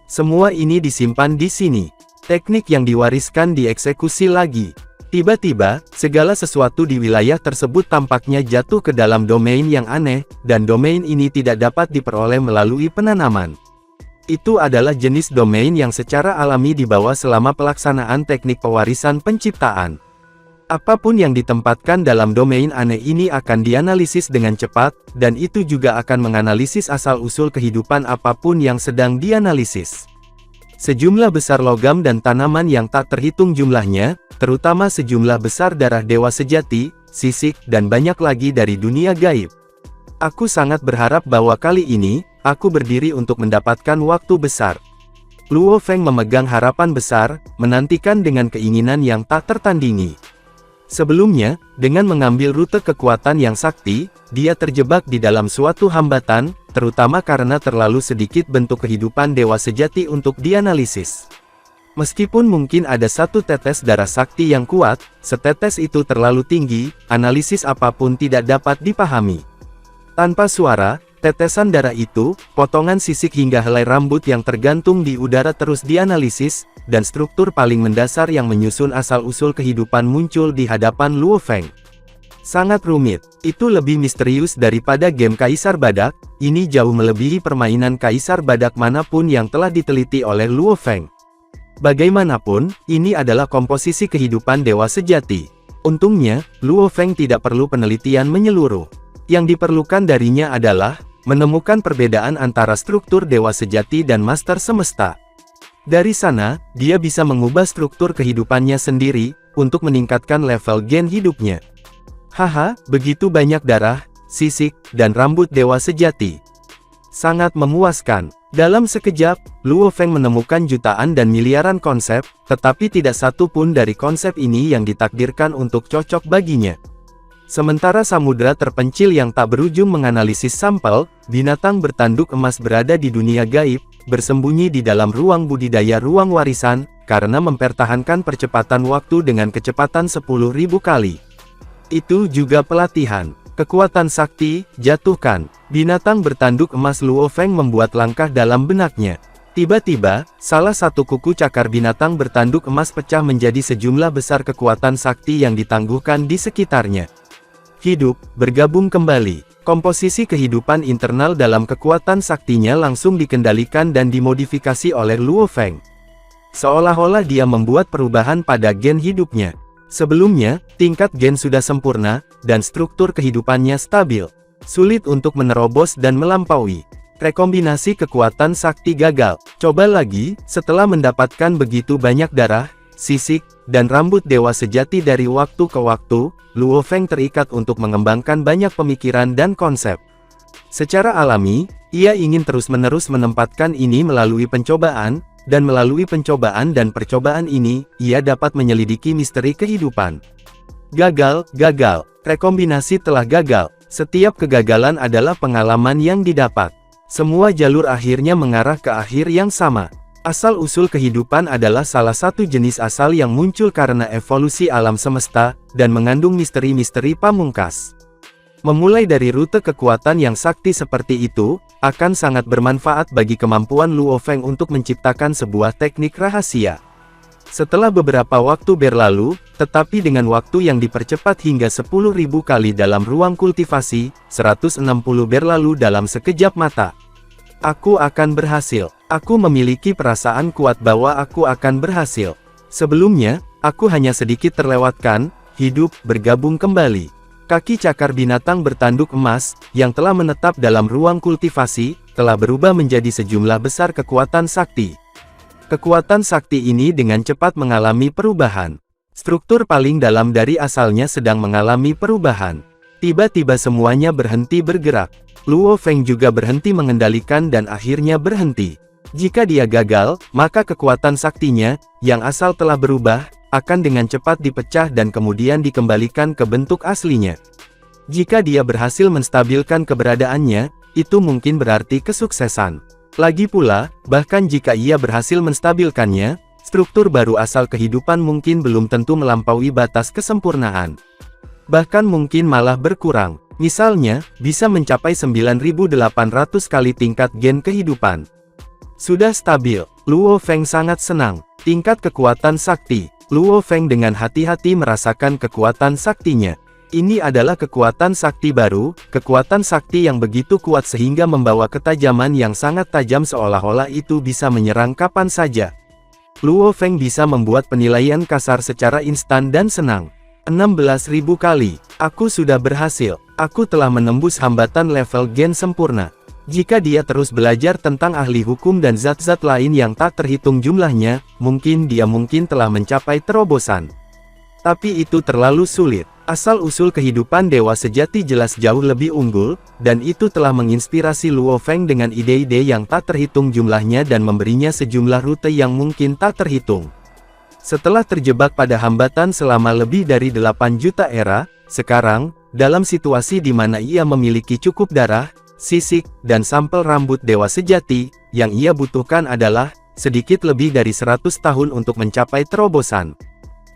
Semua ini disimpan di sini. Teknik yang diwariskan dieksekusi lagi. Tiba-tiba, segala sesuatu di wilayah tersebut tampaknya jatuh ke dalam domain yang aneh, dan domain ini tidak dapat diperoleh melalui penanaman. Itu adalah jenis domain yang secara alami dibawa selama pelaksanaan teknik pewarisan penciptaan. Apapun yang ditempatkan dalam domain aneh ini akan dianalisis dengan cepat, dan itu juga akan menganalisis asal-usul kehidupan apapun yang sedang dianalisis. Sejumlah besar logam dan tanaman yang tak terhitung jumlahnya, terutama sejumlah besar darah dewa sejati, sisik, dan banyak lagi dari dunia gaib. Aku sangat berharap bahwa kali ini, aku berdiri untuk mendapatkan waktu besar. Luo Feng memegang harapan besar, menantikan dengan keinginan yang tak tertandingi. Sebelumnya, dengan mengambil rute kekuatan yang sakti, dia terjebak di dalam suatu hambatan, terutama karena terlalu sedikit bentuk kehidupan dewa sejati untuk dianalisis. Meskipun mungkin ada 1 tetes darah sakti yang kuat, setetes itu terlalu tinggi, analisis apapun tidak dapat dipahami. Tanpa suara, tetesan darah itu, potongan sisik hingga helai rambut yang tergantung di udara terus dianalisis, dan struktur paling mendasar yang menyusun asal-usul kehidupan muncul di hadapan Luo Feng. Sangat rumit. Itu lebih misterius daripada game Kaisar Badak. Ini jauh melebihi permainan Kaisar Badak manapun yang telah diteliti oleh Luo Feng. Bagaimanapun, ini adalah komposisi kehidupan dewa sejati. Untungnya, Luo Feng tidak perlu penelitian menyeluruh. Yang diperlukan darinya adalah menemukan perbedaan antara struktur dewa sejati dan master semesta. Dari sana, dia bisa mengubah struktur kehidupannya sendiri untuk meningkatkan level gen hidupnya. Haha, begitu banyak darah, sisik, dan rambut dewa sejati. Sangat memuaskan. Dalam sekejap, Luo Feng menemukan jutaan dan miliaran konsep, tetapi tidak satu pun dari konsep ini yang ditakdirkan untuk cocok baginya. Sementara samudera terpencil yang tak berujung menganalisis sampel, binatang bertanduk emas berada di dunia gaib, bersembunyi di dalam ruang budidaya ruang warisan, karena mempertahankan percepatan waktu dengan kecepatan 10.000 kali. Itu juga pelatihan. Kekuatan sakti, jatuhkan. Binatang bertanduk emas Luo Feng membuat langkah dalam benaknya. Tiba-tiba, salah satu kuku cakar binatang bertanduk emas pecah menjadi sejumlah besar kekuatan sakti yang ditangguhkan di sekitarnya. Hidup, bergabung kembali. Komposisi kehidupan internal dalam kekuatan saktinya langsung dikendalikan dan dimodifikasi oleh Luo Feng. Seolah-olah dia membuat perubahan pada gen hidupnya. Sebelumnya, tingkat gen sudah sempurna, dan struktur kehidupannya stabil. Sulit untuk menerobos dan melampaui. Rekombinasi kekuatan sakti gagal. Coba lagi, setelah mendapatkan begitu banyak darah, sisik, dan rambut dewa sejati dari waktu ke waktu, Luo Feng terikat untuk mengembangkan banyak pemikiran dan konsep. Secara alami, ia ingin terus-menerus menempatkan ini melalui pencobaan, dan melalui pencobaan dan percobaan ini, ia dapat menyelidiki misteri kehidupan. Gagal, gagal. Rekombinasi telah gagal. Setiap kegagalan adalah pengalaman yang didapat. Semua jalur akhirnya mengarah ke akhir yang sama. Asal-usul kehidupan adalah salah satu jenis asal yang muncul karena evolusi alam semesta, dan mengandung misteri-misteri pamungkas. Memulai dari rute kekuatan yang sakti seperti itu, akan sangat bermanfaat bagi kemampuan Luo Feng untuk menciptakan sebuah teknik rahasia. Setelah beberapa waktu berlalu, tetapi dengan waktu yang dipercepat hingga 10.000 kali dalam ruang kultivasi, 160 berlalu dalam sekejap mata. Aku akan berhasil. Aku memiliki perasaan kuat bahwa aku akan berhasil. Sebelumnya, aku hanya sedikit terlewatkan, hidup, bergabung kembali. Kaki cakar binatang bertanduk emas, yang telah menetap dalam ruang kultivasi, telah berubah menjadi sejumlah besar kekuatan sakti. Kekuatan sakti ini dengan cepat mengalami perubahan. Struktur paling dalam dari asalnya sedang mengalami perubahan. Tiba-tiba semuanya berhenti bergerak. Luo Feng juga berhenti mengendalikan dan akhirnya berhenti. Jika dia gagal, maka kekuatan saktinya, yang asal telah berubah, akan dengan cepat dipecah dan kemudian dikembalikan ke bentuk aslinya. Jika dia berhasil menstabilkan keberadaannya, itu mungkin berarti kesuksesan. Lagi pula, bahkan jika ia berhasil menstabilkannya, struktur baru asal kehidupan mungkin belum tentu melampaui batas kesempurnaan. Bahkan mungkin malah berkurang. Misalnya, bisa mencapai 9.800 kali tingkat gen kehidupan. Sudah stabil, Luo Feng sangat senang. Tingkat kekuatan sakti. Luo Feng dengan hati-hati merasakan kekuatan saktinya. Ini adalah kekuatan sakti baru, kekuatan sakti yang begitu kuat sehingga membawa ketajaman yang sangat tajam seolah-olah itu bisa menyerang kapan saja. Luo Feng bisa membuat penilaian kasar secara instan dan senang. 16.000 kali. Aku sudah berhasil. Aku telah menembus hambatan level gen sempurna. Jika dia terus belajar tentang ahli hukum dan zat-zat lain yang tak terhitung jumlahnya, mungkin dia telah mencapai terobosan. Tapi itu terlalu sulit. Asal-usul kehidupan dewa sejati jelas jauh lebih unggul, dan itu telah menginspirasi Luo Feng dengan ide-ide yang tak terhitung jumlahnya dan memberinya sejumlah rute yang mungkin tak terhitung. Setelah terjebak pada hambatan selama lebih dari 8 juta era, sekarang, dalam situasi di mana ia memiliki cukup darah, sisik, dan sampel rambut dewa sejati, yang ia butuhkan adalah, sedikit lebih dari 100 tahun untuk mencapai terobosan.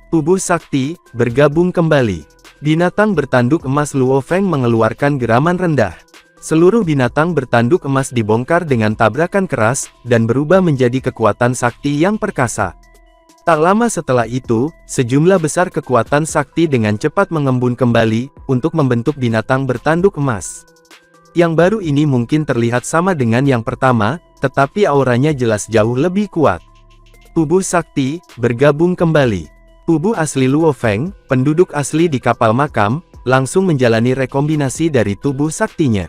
Tubuh sakti, bergabung kembali. Binatang bertanduk emas Luo Feng mengeluarkan geraman rendah. Seluruh binatang bertanduk emas dibongkar dengan tabrakan keras, dan berubah menjadi kekuatan sakti yang perkasa. Tak lama setelah itu, sejumlah besar kekuatan sakti dengan cepat mengembun kembali, untuk membentuk binatang bertanduk emas. Yang baru ini mungkin terlihat sama dengan yang pertama, tetapi auranya jelas jauh lebih kuat. Tubuh sakti, bergabung kembali. Tubuh asli Luo Feng, penduduk asli di kapal makam, langsung menjalani rekombinasi dari tubuh saktinya.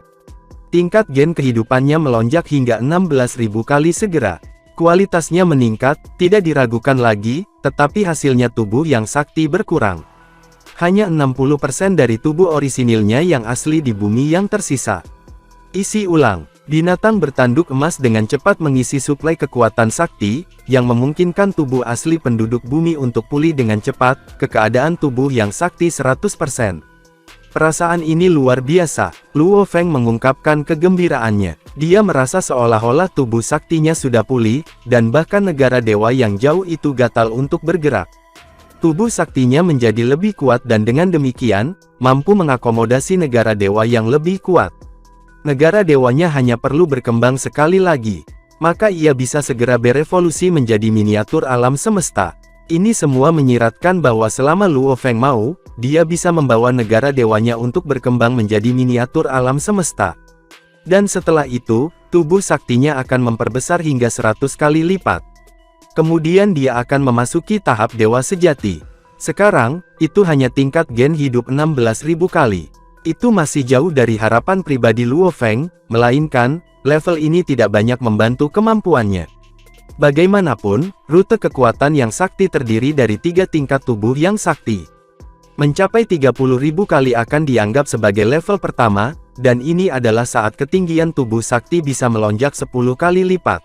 Tingkat gen kehidupannya melonjak hingga 16.000 kali segera. Kualitasnya meningkat, tidak diragukan lagi, tetapi hasilnya tubuh yang sakti berkurang. Hanya 60% dari tubuh orisinilnya yang asli di bumi yang tersisa. Isi ulang. Binatang bertanduk emas dengan cepat mengisi suplai kekuatan sakti, yang memungkinkan tubuh asli penduduk bumi untuk pulih dengan cepat, ke keadaan tubuh yang sakti 100%. Perasaan ini luar biasa, Luo Feng mengungkapkan kegembiraannya. Dia merasa seolah-olah tubuh saktinya sudah pulih, dan bahkan negara dewa yang jauh itu gatal untuk bergerak. Tubuh saktinya menjadi lebih kuat dan dengan demikian, mampu mengakomodasi negara dewa yang lebih kuat. Negara dewanya hanya perlu berkembang sekali lagi, maka ia bisa segera berevolusi menjadi miniatur alam semesta. Ini semua menyiratkan bahwa selama Luo Feng mau, dia bisa membawa negara dewanya untuk berkembang menjadi miniatur alam semesta. Dan setelah itu, tubuh saktinya akan memperbesar hingga 100 kali lipat. Kemudian dia akan memasuki tahap dewa sejati. Sekarang, itu hanya tingkat gen hidup 16.000 kali. Itu masih jauh dari harapan pribadi Luo Feng, melainkan, level ini tidak banyak membantu kemampuannya. Bagaimanapun, rute kekuatan yang sakti terdiri dari 3 tingkat tubuh yang sakti. Mencapai 30.000 kali akan dianggap sebagai level pertama, dan ini adalah saat ketinggian tubuh sakti bisa melonjak 10 kali lipat.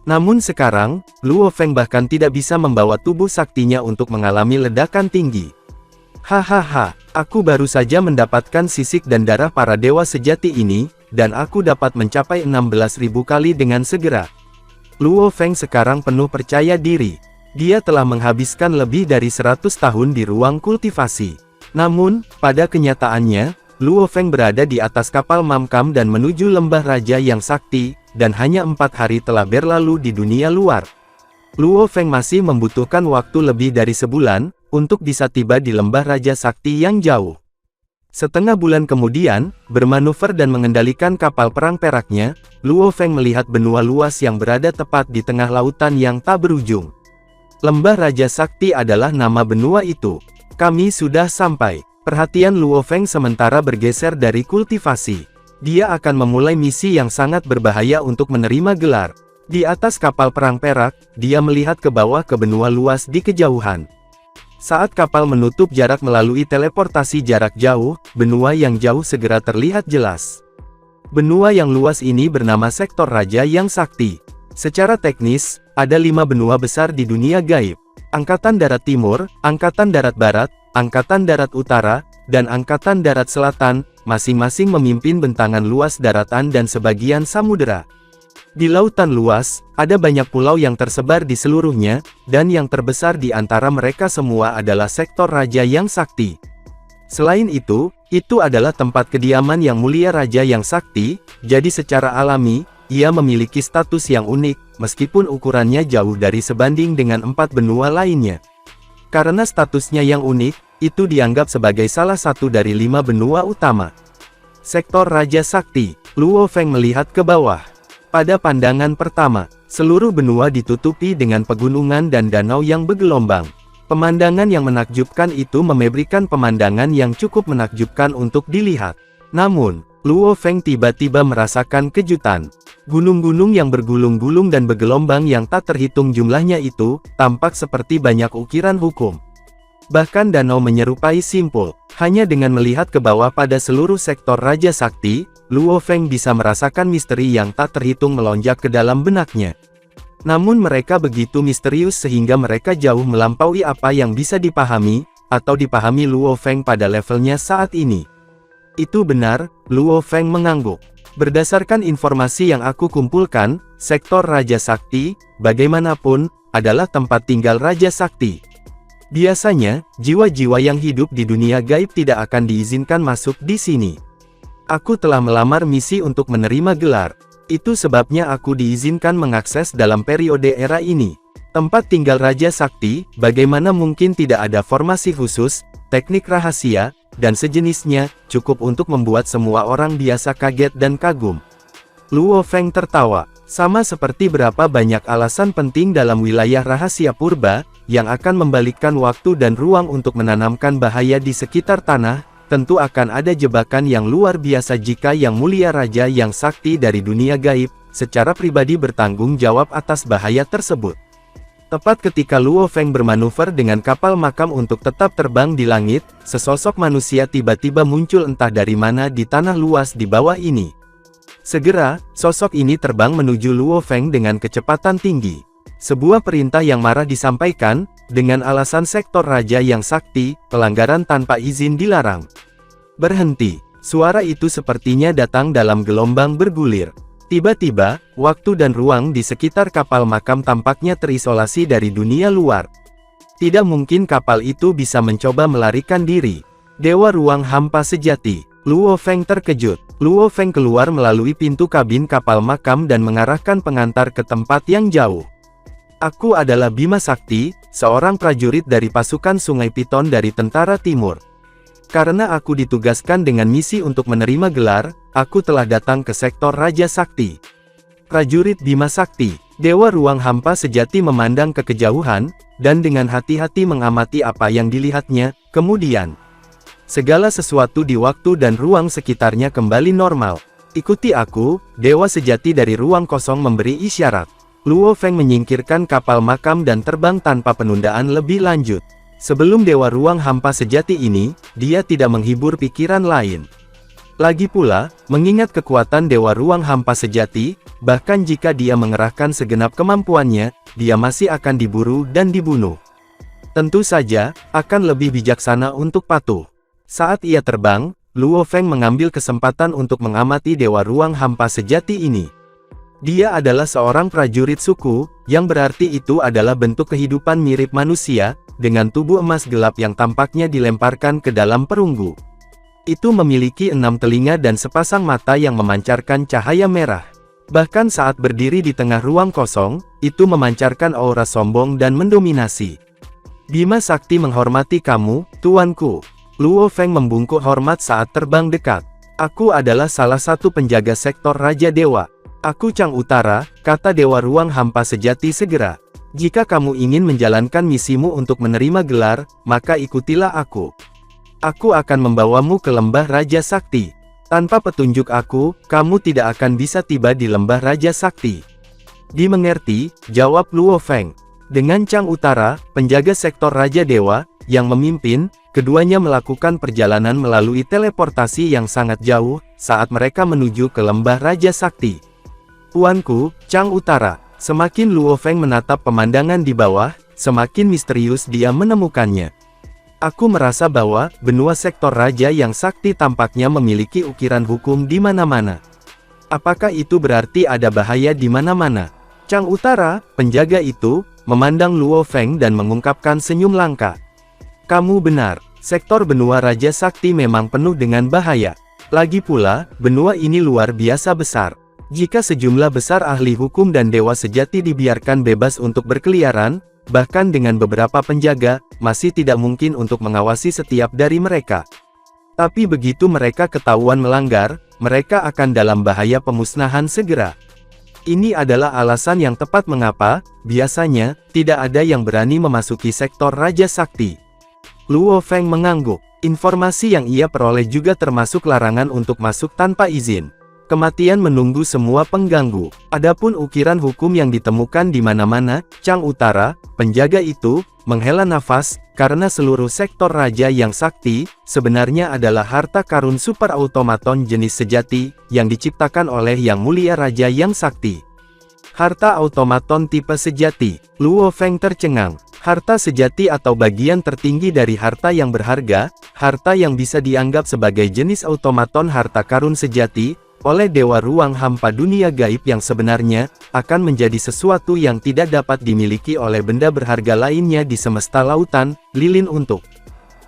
Namun sekarang, Luo Feng bahkan tidak bisa membawa tubuh saktinya untuk mengalami ledakan tinggi. Hahaha, aku baru saja mendapatkan sisik dan darah para dewa sejati ini, dan aku dapat mencapai 16.000 kali dengan segera. Luo Feng sekarang penuh percaya diri. Dia telah menghabiskan lebih dari 100 tahun di ruang kultivasi. Namun, pada kenyataannya, Luo Feng berada di atas kapal makam dan menuju lembah raja yang sakti, dan hanya 4 hari telah berlalu di dunia luar. Luo Feng masih membutuhkan waktu lebih dari sebulan, untuk bisa tiba di lembah raja sakti yang jauh. Setengah bulan kemudian, bermanuver dan mengendalikan kapal perang peraknya, Luo Feng melihat benua luas yang berada tepat di tengah lautan yang tak berujung. Lembah Raja Sakti adalah nama benua itu. Kami sudah sampai. Perhatian Luo Feng sementara bergeser dari kultivasi. Dia akan memulai misi yang sangat berbahaya untuk menerima gelar. Di atas kapal perang perak, dia melihat ke bawah ke benua luas di kejauhan. Saat kapal menutup jarak melalui teleportasi jarak jauh, benua yang jauh segera terlihat jelas. Benua yang luas ini bernama Sektor Raja yang Sakti. Secara teknis, ada 5 benua besar di dunia gaib. Angkatan Darat Timur, Angkatan Darat Barat, Angkatan Darat Utara, dan Angkatan Darat Selatan, masing-masing memimpin bentangan luas daratan dan sebagian samudera. Di lautan luas, ada banyak pulau yang tersebar di seluruhnya, dan yang terbesar di antara mereka semua adalah Sektor Raja yang Sakti. Selain itu adalah tempat kediaman yang mulia Raja yang Sakti, jadi secara alami, ia memiliki status yang unik, meskipun ukurannya jauh dari sebanding dengan 4 benua lainnya. Karena statusnya yang unik, itu dianggap sebagai salah satu dari 5 benua utama. Sektor Raja Sakti, Luo Feng melihat ke bawah. Pada pandangan pertama, seluruh benua ditutupi dengan pegunungan dan danau yang bergelombang. Pemandangan yang menakjubkan itu memberikan pemandangan yang cukup menakjubkan untuk dilihat. Namun, Luo Feng tiba-tiba merasakan kejutan. Gunung-gunung yang bergulung-gulung dan bergelombang yang tak terhitung jumlahnya itu, tampak seperti banyak ukiran hukum. Bahkan danau menyerupai simpul. Hanya dengan melihat ke bawah pada seluruh sektor Raja Sakti, Luo Feng bisa merasakan misteri yang tak terhitung melonjak ke dalam benaknya. Namun mereka begitu misterius sehingga mereka jauh melampaui apa yang bisa dipahami, atau dipahami Luo Feng pada levelnya saat ini. Itu benar, Luo Feng mengangguk. Berdasarkan informasi yang aku kumpulkan, sektor Raja Sakti, bagaimanapun, adalah tempat tinggal Raja Sakti. Biasanya, jiwa-jiwa yang hidup di dunia gaib tidak akan diizinkan masuk di sini. Aku telah melamar misi untuk menerima gelar. Itu sebabnya aku diizinkan mengakses dalam periode era ini. Tempat tinggal Raja Sakti, bagaimana mungkin tidak ada formasi khusus, teknik rahasia, dan sejenisnya, cukup untuk membuat semua orang biasa kaget dan kagum. Luo Feng tertawa, sama seperti berapa banyak alasan penting dalam wilayah rahasia purba, yang akan membalikkan waktu dan ruang untuk menanamkan bahaya di sekitar tanah, tentu akan ada jebakan yang luar biasa jika Yang Mulia Raja yang Sakti dari dunia gaib, secara pribadi bertanggung jawab atas bahaya tersebut. Tepat ketika Luo Feng bermanuver dengan kapal makam untuk tetap terbang di langit, sesosok manusia tiba-tiba muncul entah dari mana di tanah luas di bawah ini. Segera, sosok ini terbang menuju Luo Feng dengan kecepatan tinggi. Sebuah perintah yang marah disampaikan, dengan alasan sektor Raja yang Sakti, pelanggaran tanpa izin dilarang. Berhenti, suara itu sepertinya datang dalam gelombang bergulir. Tiba-tiba, waktu dan ruang di sekitar kapal makam tampaknya terisolasi dari dunia luar. Tidak mungkin kapal itu bisa mencoba melarikan diri. Dewa ruang hampa sejati. Luo Feng terkejut. Luo Feng keluar melalui pintu kabin kapal makam dan mengarahkan pengantar ke tempat yang jauh. Aku adalah Bima Sakti, seorang prajurit dari pasukan Sungai Piton dari Tentara Timur. Karena aku ditugaskan dengan misi untuk menerima gelar, aku telah datang ke sektor Raja Sakti. Prajurit Bima Sakti, Dewa Ruang Hampa sejati memandang ke kejauhan, dan dengan hati-hati mengamati apa yang dilihatnya, kemudian segala sesuatu di waktu dan ruang sekitarnya kembali normal. Ikuti aku, Dewa Sejati dari ruang kosong memberi isyarat. Luo Feng menyingkirkan kapal makam dan terbang tanpa penundaan lebih lanjut. Sebelum Dewa Ruang Hampa sejati ini, dia tidak menghibur pikiran lain. Lagi pula, mengingat kekuatan Dewa Ruang Hampa sejati, bahkan jika dia mengerahkan segenap kemampuannya, dia masih akan diburu dan dibunuh. Tentu saja, akan lebih bijaksana untuk patuh. Saat ia terbang, Luo Feng mengambil kesempatan untuk mengamati Dewa Ruang Hampa sejati ini. Dia adalah seorang prajurit suku, yang berarti itu adalah bentuk kehidupan mirip manusia, dengan tubuh emas gelap yang tampaknya dilemparkan ke dalam perunggu. Itu memiliki 6 telinga dan sepasang mata yang memancarkan cahaya merah. Bahkan saat berdiri di tengah ruang kosong, itu memancarkan aura sombong dan mendominasi. Bima Sakti menghormati kamu, tuanku. Luo Feng membungkuk hormat saat terbang dekat. Aku adalah salah satu penjaga sektor Raja Dewa. Aku Chang Utara, kata Dewa Ruang Hampa sejati segera. Jika kamu ingin menjalankan misimu untuk menerima gelar, maka ikutilah aku. Aku akan membawamu ke lembah Raja Sakti. Tanpa petunjuk aku, kamu tidak akan bisa tiba di lembah Raja Sakti. Dimengerti, jawab Luo Feng. Dengan Chang Utara, penjaga sektor Raja Dewa, yang memimpin, keduanya melakukan perjalanan melalui teleportasi yang sangat jauh, saat mereka menuju ke lembah Raja Sakti. Tuanku, Chang Utara. Semakin Luo Feng menatap pemandangan di bawah, semakin misterius dia menemukannya. Aku merasa bahwa, benua sektor Raja yang Sakti tampaknya memiliki ukiran hukum di mana-mana. Apakah itu berarti ada bahaya di mana-mana? Chang Utara, penjaga itu, memandang Luo Feng dan mengungkapkan senyum langka. Kamu benar, sektor benua Raja Sakti memang penuh dengan bahaya. Lagi pula, benua ini luar biasa besar. Jika sejumlah besar ahli hukum dan dewa sejati dibiarkan bebas untuk berkeliaran, bahkan dengan beberapa penjaga, masih tidak mungkin untuk mengawasi setiap dari mereka. Tapi begitu mereka ketahuan melanggar, mereka akan dalam bahaya pemusnahan segera. Ini adalah alasan yang tepat mengapa, biasanya, tidak ada yang berani memasuki sektor Raja Sakti. Luo Feng mengangguk. Informasi yang ia peroleh juga termasuk larangan untuk masuk tanpa izin. Kematian menunggu semua pengganggu. Adapun ukiran hukum yang ditemukan di mana-mana, Chang Utara, penjaga itu, menghela nafas, karena seluruh sektor Raja yang Sakti, sebenarnya adalah harta karun super automaton jenis sejati, yang diciptakan oleh Yang Mulia Raja yang Sakti. Harta automaton tipe sejati. Luo Feng tercengang. Harta sejati atau bagian tertinggi dari harta yang berharga, harta yang bisa dianggap sebagai jenis automaton harta karun sejati, oleh Dewa Ruang Hampa dunia gaib yang sebenarnya, akan menjadi sesuatu yang tidak dapat dimiliki oleh benda berharga lainnya di semesta lautan, lilin untuk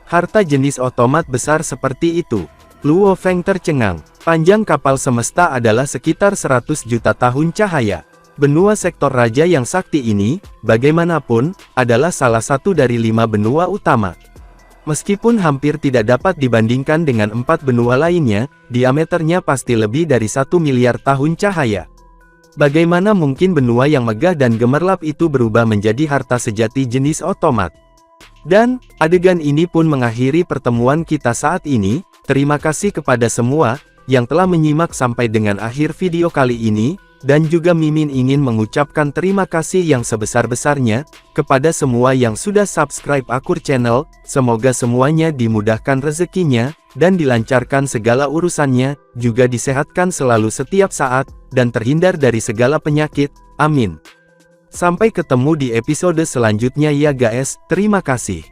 harta jenis otomat besar seperti itu. Luo Feng tercengang. Panjang kapal semesta adalah sekitar 100 juta tahun cahaya. Benua sektor raja yang sakti ini, bagaimanapun, adalah salah satu dari 5 benua utama. Meskipun hampir tidak dapat dibandingkan dengan 4 benua lainnya, diameternya pasti lebih dari 1 miliar tahun cahaya. Bagaimana mungkin benua yang megah dan gemerlap itu berubah menjadi harta sejati jenis otomat? Dan, adegan ini pun mengakhiri pertemuan kita saat ini. Terima kasih kepada semua yang telah menyimak sampai dengan akhir video kali ini, dan juga Mimin ingin mengucapkan terima kasih yang sebesar-besarnya kepada semua yang sudah subscribe Akur Channel. Semoga semuanya dimudahkan rezekinya, dan dilancarkan segala urusannya, juga disehatkan selalu setiap saat, dan terhindar dari segala penyakit. Amin. Sampai ketemu di episode selanjutnya ya guys, terima kasih.